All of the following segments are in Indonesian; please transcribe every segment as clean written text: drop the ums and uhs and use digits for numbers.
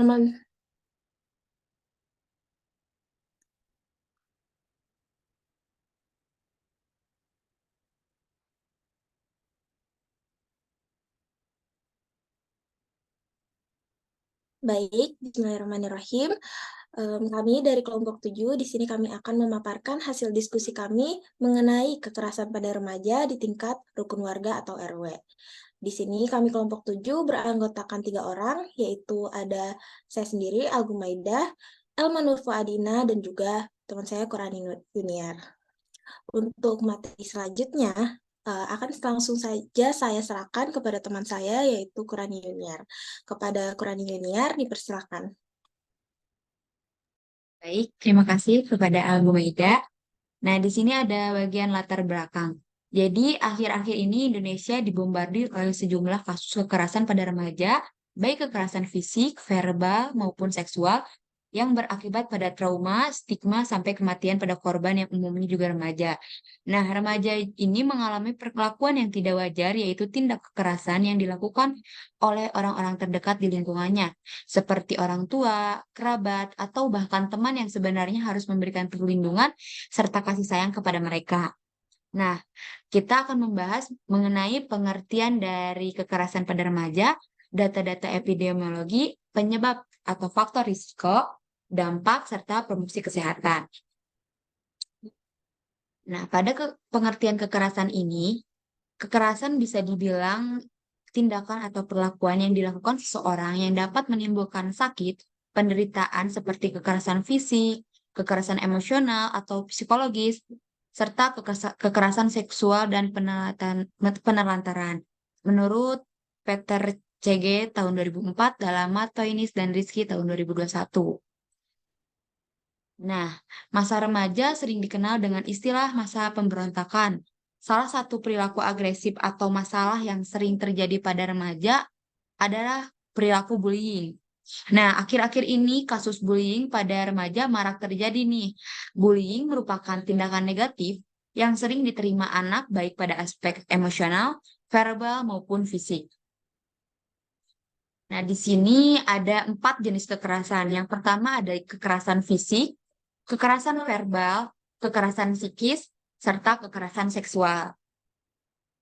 Aman. Baik, bismillahirrahmanirrahim. Kami dari kelompok 7, di sini kami akan memaparkan hasil diskusi kami mengenai kekerasan pada remaja di tingkat rukun warga atau RW. Di sini kami kelompok 7 beranggotakan 3 orang, yaitu ada saya sendiri, Algumaidah, Elma Nurfa Adina, dan juga teman saya Qurani Yuniar. Untuk materi selanjutnya, akan langsung saja saya serahkan kepada teman saya, yaitu Qurani Yuniar. Kepada Qurani Yuniar, dipersilakan. Baik, terima kasih kepada Al Bumaida. Nah, di sini ada bagian latar belakang. Jadi, akhir-akhir ini Indonesia dibombardir oleh sejumlah kasus kekerasan pada remaja, baik kekerasan fisik, verbal, maupun seksual, yang berakibat pada trauma, stigma, sampai kematian pada korban yang umumnya juga remaja. Nah, remaja ini mengalami perlakuan yang tidak wajar, yaitu tindak kekerasan yang dilakukan oleh orang-orang terdekat di lingkungannya, seperti orang tua, kerabat, atau bahkan teman yang sebenarnya harus memberikan perlindungan serta kasih sayang kepada mereka. Nah, kita akan membahas mengenai pengertian dari kekerasan pada remaja, data-data epidemiologi, penyebab atau faktor risiko, dampak, serta promosi kesehatan. Nah, pada pengertian kekerasan ini, kekerasan bisa dibilang tindakan atau perlakuan yang dilakukan seseorang yang dapat menimbulkan sakit, penderitaan seperti kekerasan fisik, kekerasan emosional atau psikologis, serta kekerasan seksual dan penelantaran. Menurut Peter CG tahun 2004 dalam Matoinis dan Rizky tahun 2021. Nah, masa remaja sering dikenal dengan istilah masa pemberontakan. Salah satu perilaku agresif atau masalah yang sering terjadi pada remaja adalah perilaku bullying. Nah, akhir-akhir ini kasus bullying pada remaja marak terjadi nih. Bullying merupakan tindakan negatif yang sering diterima anak baik pada aspek emosional, verbal, maupun fisik. Nah, di sini ada 4 jenis kekerasan. Yang pertama ada kekerasan fisik, kekerasan verbal, kekerasan psikis, serta kekerasan seksual.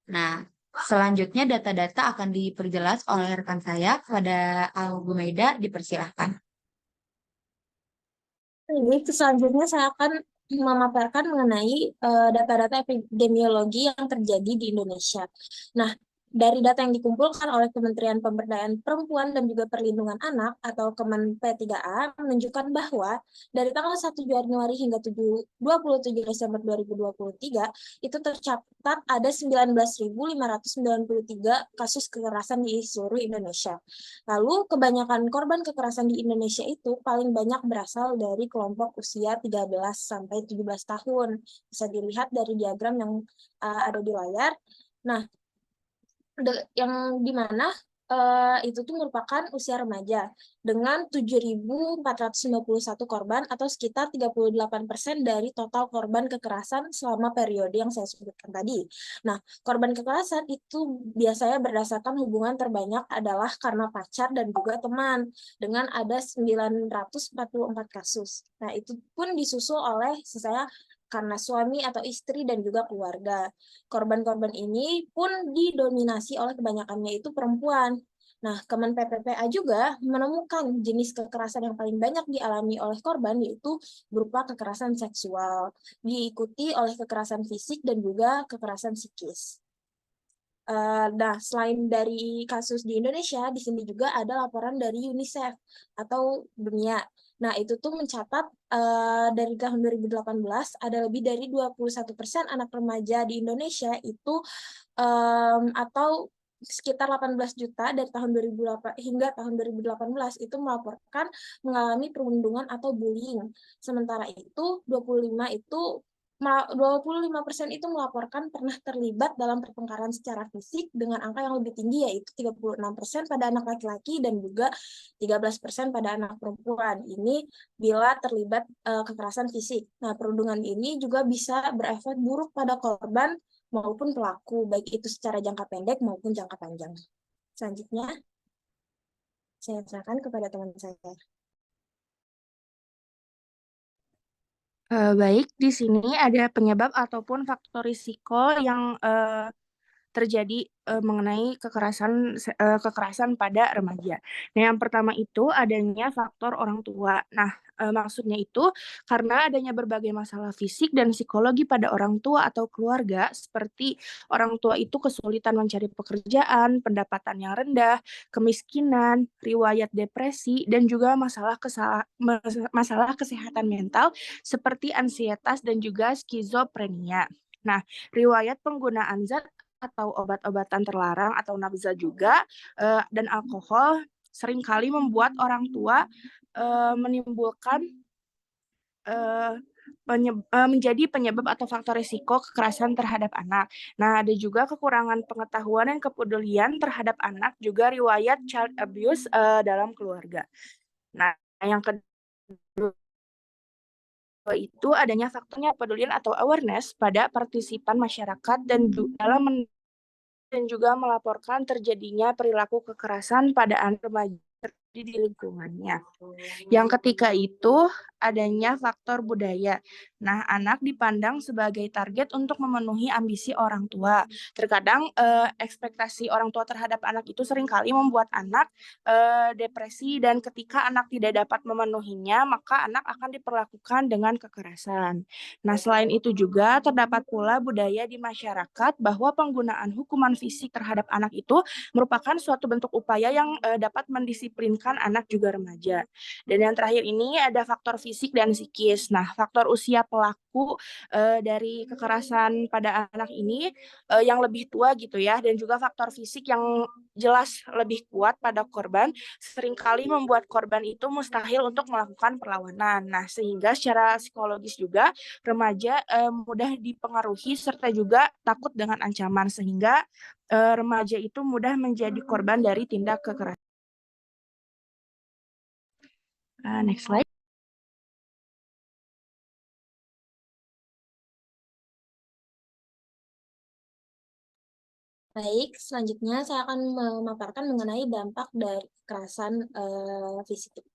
Nah, selanjutnya data-data akan diperjelas oleh rekan saya kepada Al Bumaida, dipersilahkan. Jadi selanjutnya saya akan memaparkan mengenai data-data epidemiologi yang terjadi di Indonesia. Nah, dari data yang dikumpulkan oleh Kementerian Pemberdayaan Perempuan dan juga Perlindungan Anak atau Kemen P3A menunjukkan bahwa dari tanggal 1 Januari hingga 27 Desember 2023 itu tercatat ada 19.593 kasus kekerasan di seluruh Indonesia. Lalu kebanyakan korban kekerasan di Indonesia itu paling banyak berasal dari kelompok usia 13 sampai 17 tahun. Bisa dilihat dari diagram yang ada di layar. Nah, yang di mana itu tuh merupakan usia remaja dengan 7.451 korban atau sekitar 38% dari total korban kekerasan selama periode yang saya sebutkan tadi. Nah, korban kekerasan itu biasanya berdasarkan hubungan terbanyak adalah karena pacar dan juga teman dengan ada 944 kasus. Nah, itu pun disusul oleh saya karena suami atau istri dan juga keluarga. Korban-korban ini pun didominasi oleh kebanyakannya itu perempuan. Nah, Kemen PPPA juga menemukan jenis kekerasan yang paling banyak dialami oleh korban yaitu berupa kekerasan seksual, diikuti oleh kekerasan fisik dan juga kekerasan psikis. Nah, selain dari kasus di Indonesia, di sini juga ada laporan dari UNICEF atau dunia. Nah, itu tuh mencatat dari tahun 2018 ada lebih dari 21% anak remaja di Indonesia itu atau sekitar 18 juta dari tahun 2008 hingga tahun 2018 itu melaporkan mengalami perundungan atau bullying. Sementara itu 25% itu melaporkan pernah terlibat dalam pertengkaran secara fisik dengan angka yang lebih tinggi yaitu 36% pada anak laki-laki dan juga 13% pada anak perempuan. Ini bila terlibat kekerasan fisik. Nah, perundungan ini juga bisa berefek buruk pada korban maupun pelaku, baik itu secara jangka pendek maupun jangka panjang. Selanjutnya, Saya serahkan kepada teman saya. Baik, di sini ada penyebab ataupun faktor risiko yang terjadi mengenai kekerasan pada remaja. Nah, yang pertama itu adanya faktor orang tua. Nah, maksudnya itu karena adanya berbagai masalah fisik dan psikologi pada orang tua atau keluarga, seperti orang tua itu kesulitan mencari pekerjaan, pendapatan yang rendah, kemiskinan, riwayat depresi, dan juga masalah kesehatan mental seperti ansietas dan juga skizofrenia. Nah, riwayat penggunaan zat atau obat-obatan terlarang atau nafza juga dan alkohol seringkali membuat orang tua menimbulkan uh, menjadi penyebab atau faktor risiko kekerasan terhadap anak. Nah, ada juga kekurangan pengetahuan dan kepedulian terhadap anak, juga riwayat child abuse dalam keluarga. Nah, yang kedua itu adanya faktornya kepedulian atau awareness pada partisipan masyarakat dan dalam dan juga melaporkan terjadinya perilaku kekerasan pada anak remaja di lingkungannya. Yang ketiga itu adanya faktor budaya. Nah, anak dipandang sebagai target untuk memenuhi ambisi orang tua. Terkadang ekspektasi orang tua terhadap anak itu seringkali membuat anak depresi, dan ketika anak tidak dapat memenuhinya, maka anak akan diperlakukan dengan kekerasan. Nah, selain itu juga terdapat pula budaya di masyarakat bahwa penggunaan hukuman fisik terhadap anak itu merupakan suatu bentuk upaya yang dapat mendisiplinkan anak juga remaja. Dan yang terakhir ini ada faktor fisik dan psikis. Nah, faktor usia pelaku dari kekerasan pada anak ini yang lebih tua gitu ya, dan juga faktor fisik yang jelas lebih kuat pada korban seringkali membuat korban itu mustahil untuk melakukan perlawanan. Nah, sehingga secara psikologis juga remaja mudah dipengaruhi serta juga takut dengan ancaman, sehingga remaja itu mudah menjadi korban dari tindak kekerasan. Next slide. Baik, selanjutnya saya akan memaparkan mengenai dampak dari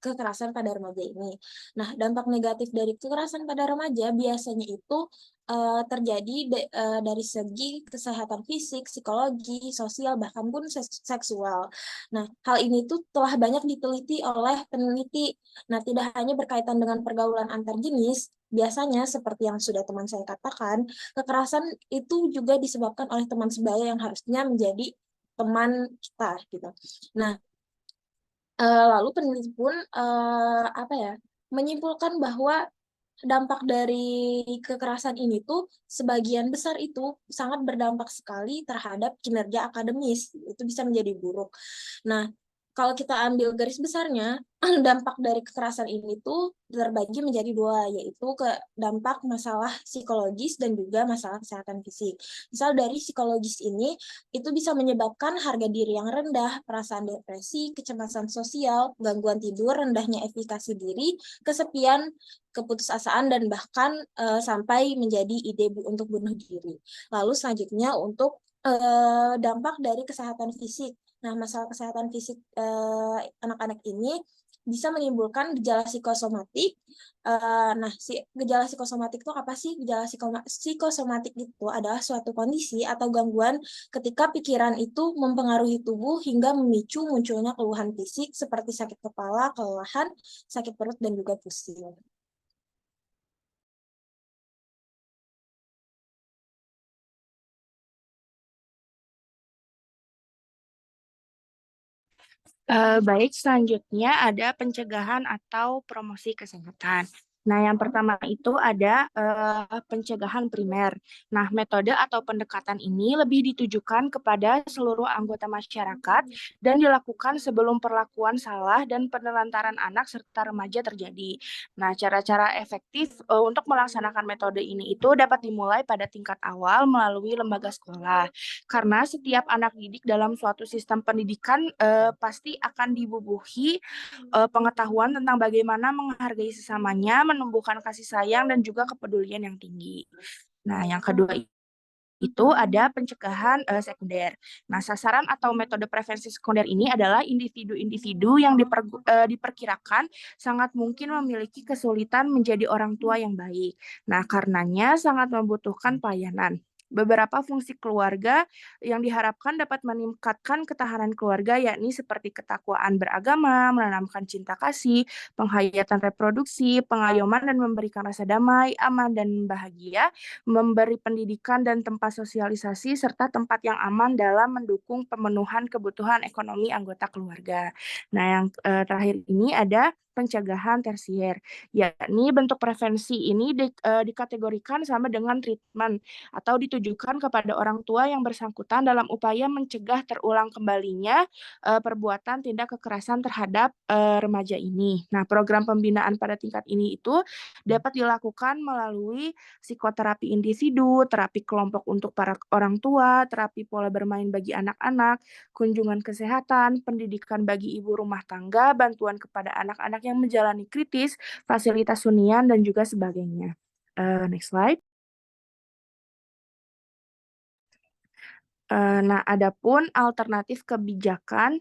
kekerasan pada remaja ini. Nah, dampak negatif dari kekerasan pada remaja biasanya itu terjadi dari segi kesehatan fisik, psikologi, sosial, bahkan pun seksual. Nah, hal ini tuh telah banyak diteliti oleh peneliti. Nah, tidak hanya berkaitan dengan pergaulan antar jenis, biasanya seperti yang sudah teman saya katakan, kekerasan itu juga disebabkan oleh teman sebaya yang harusnya menjadi teman kita gitu. Nah, lalu peneliti pun menyimpulkan bahwa dampak dari kekerasan ini tuh sebagian besar itu sangat berdampak sekali terhadap kinerja akademis. Itu bisa menjadi buruk. Nah, kalau kita ambil garis besarnya, dampak dari kekerasan ini tuh terbagi menjadi dua, yaitu dampak masalah psikologis dan juga masalah kesehatan fisik. Misal dari psikologis ini, itu bisa menyebabkan harga diri yang rendah, perasaan depresi, kecemasan sosial, gangguan tidur, rendahnya efikasi diri, kesepian, keputusasaan, dan bahkan sampai menjadi ide untuk bunuh diri. Lalu selanjutnya untuk dampak dari kesehatan fisik. Nah, masalah kesehatan fisik anak-anak ini bisa menimbulkan gejala psikosomatik. Nah, gejala psikosomatik itu apa sih? Gejala psikosomatik itu adalah suatu kondisi atau gangguan ketika pikiran itu mempengaruhi tubuh hingga memicu munculnya keluhan fisik seperti sakit kepala, kelelahan, sakit perut, dan juga pusing. Baik, selanjutnya ada pencegahan atau promosi kesehatan. Nah, yang pertama itu ada pencegahan primer. Nah, metode atau pendekatan ini lebih ditujukan kepada seluruh anggota masyarakat dan dilakukan sebelum perlakuan salah dan penelantaran anak serta remaja terjadi. Nah, cara-cara efektif untuk melaksanakan metode ini itu dapat dimulai pada tingkat awal melalui lembaga sekolah. Karena setiap anak didik dalam suatu sistem pendidikan pasti akan dibubuhi pengetahuan tentang bagaimana menghargai sesamanya, menumbuhkan kasih sayang, dan juga kepedulian yang tinggi. Nah, yang kedua itu ada pencegahan sekunder. Nah, sasaran atau metode prevensi sekunder ini adalah individu-individu yang diperkirakan sangat mungkin memiliki kesulitan menjadi orang tua yang baik. Nah, karenanya sangat membutuhkan pelayanan. Beberapa fungsi keluarga yang diharapkan dapat meningkatkan ketahanan keluarga, yakni seperti ketakwaan beragama, menanamkan cinta kasih, penghayatan reproduksi, pengayoman dan memberikan rasa damai, aman dan bahagia, memberi pendidikan dan tempat sosialisasi, serta tempat yang aman dalam mendukung pemenuhan kebutuhan ekonomi anggota keluarga. Nah, yang terakhir ini ada pencegahan tersier, yakni bentuk prevensi ini dikategorikan sama dengan treatment atau ditujukan kepada orang tua yang bersangkutan dalam upaya mencegah terulang kembalinya perbuatan tindak kekerasan terhadap remaja ini. Nah, program pembinaan pada tingkat ini itu dapat dilakukan melalui psikoterapi individu, terapi kelompok untuk para orang tua, terapi pola bermain bagi anak-anak, kunjungan kesehatan, pendidikan bagi ibu rumah tangga, bantuan kepada anak-anak yang menjalani kritis, fasilitas hunian, dan juga sebagainya. Next slide. Nah, adapun alternatif kebijakan,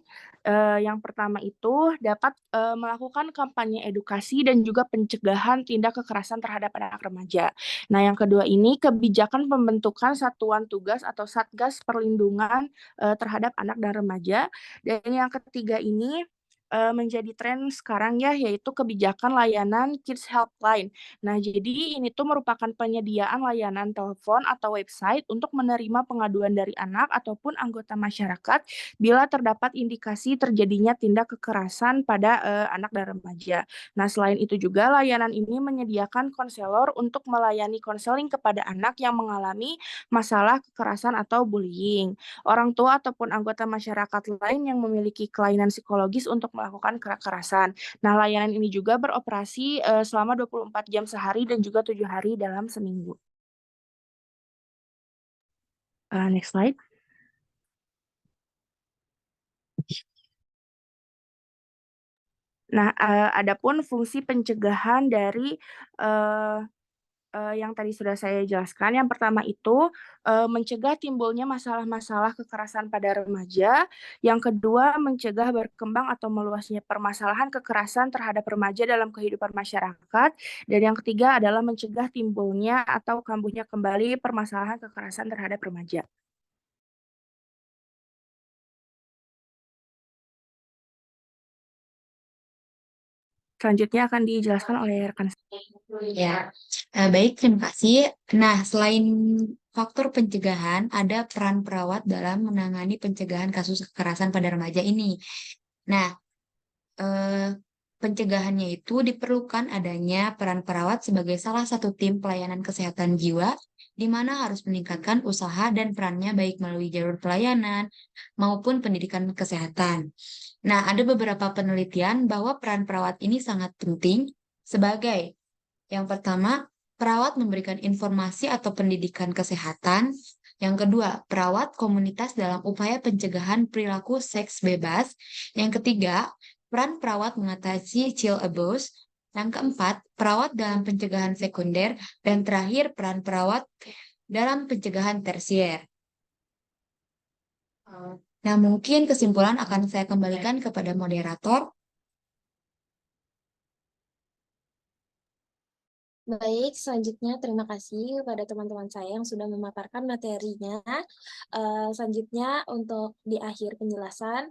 yang pertama itu dapat melakukan kampanye edukasi dan juga pencegahan tindak kekerasan terhadap anak remaja. Nah, yang kedua ini kebijakan pembentukan satuan tugas atau satgas perlindungan terhadap anak dan remaja. Dan yang ketiga ini menjadi tren sekarang ya, yaitu kebijakan layanan Kids Helpline. Nah, jadi ini tuh merupakan penyediaan layanan telepon atau website untuk menerima pengaduan dari anak ataupun anggota masyarakat bila terdapat indikasi terjadinya tindak kekerasan pada anak dan remaja. Nah, selain itu juga layanan ini menyediakan konselor untuk melayani konseling kepada anak yang mengalami masalah kekerasan atau bullying. Orang tua ataupun anggota masyarakat lain yang memiliki kelainan psikologis untuk melakukan kekerasan. Nah, layanan ini juga beroperasi selama 24 jam sehari dan juga 7 hari dalam seminggu. Next slide. Nah, adapun fungsi pencegahan dari yang tadi sudah saya jelaskan, yang pertama itu mencegah timbulnya masalah-masalah kekerasan pada remaja. Yang kedua, mencegah berkembang atau meluasnya permasalahan kekerasan terhadap remaja dalam kehidupan masyarakat. Dan yang ketiga adalah mencegah timbulnya atau kambuhnya kembali permasalahan kekerasan terhadap remaja. Selanjutnya akan dijelaskan oleh rekan saya. Ya, baik, terima kasih. Nah, selain faktor pencegahan, ada peran perawat dalam menangani pencegahan kasus kekerasan pada remaja ini. Nah, eh, pencegahannya itu diperlukan adanya peran perawat sebagai salah satu tim pelayanan kesehatan jiwa, di mana harus meningkatkan usaha dan perannya baik melalui jalur pelayanan maupun pendidikan kesehatan. Nah, ada beberapa penelitian bahwa peran perawat ini sangat penting sebagai yang pertama, perawat memberikan informasi atau pendidikan kesehatan. Yang kedua, perawat komunitas dalam upaya pencegahan perilaku seks bebas. Yang ketiga, peran perawat mengatasi child abuse. Yang keempat, perawat dalam pencegahan sekunder. Dan terakhir, peran perawat dalam pencegahan tersier. Nah, mungkin kesimpulan akan saya kembalikan kepada moderator. Baik, selanjutnya terima kasih kepada teman-teman saya yang sudah memaparkan materinya. Selanjutnya untuk di akhir penjelasan,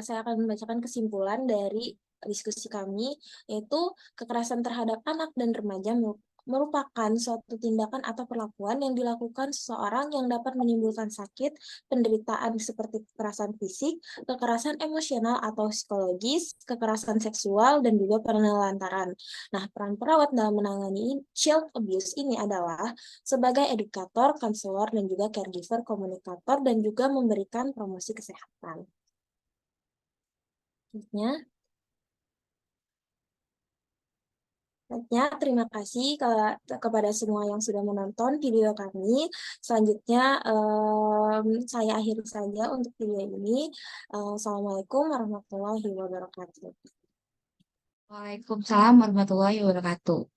saya akan membacakan kesimpulan dari diskusi kami, yaitu kekerasan terhadap anak dan remaja merupakan suatu tindakan atau perlakuan yang dilakukan seseorang yang dapat menimbulkan sakit, penderitaan seperti kekerasan fisik, kekerasan emosional atau psikologis, kekerasan seksual, dan juga penelantaran. Nah, peran perawat dalam menangani child abuse ini adalah sebagai edukator, konselor, dan juga caregiver, komunikator, dan juga memberikan promosi kesehatan. Selanjutnya, terima kasih kepada semua yang sudah menonton video kami. Selanjutnya, saya akhiri saja untuk video ini. Assalamualaikum warahmatullahi wabarakatuh. Waalaikumsalam warahmatullahi wabarakatuh.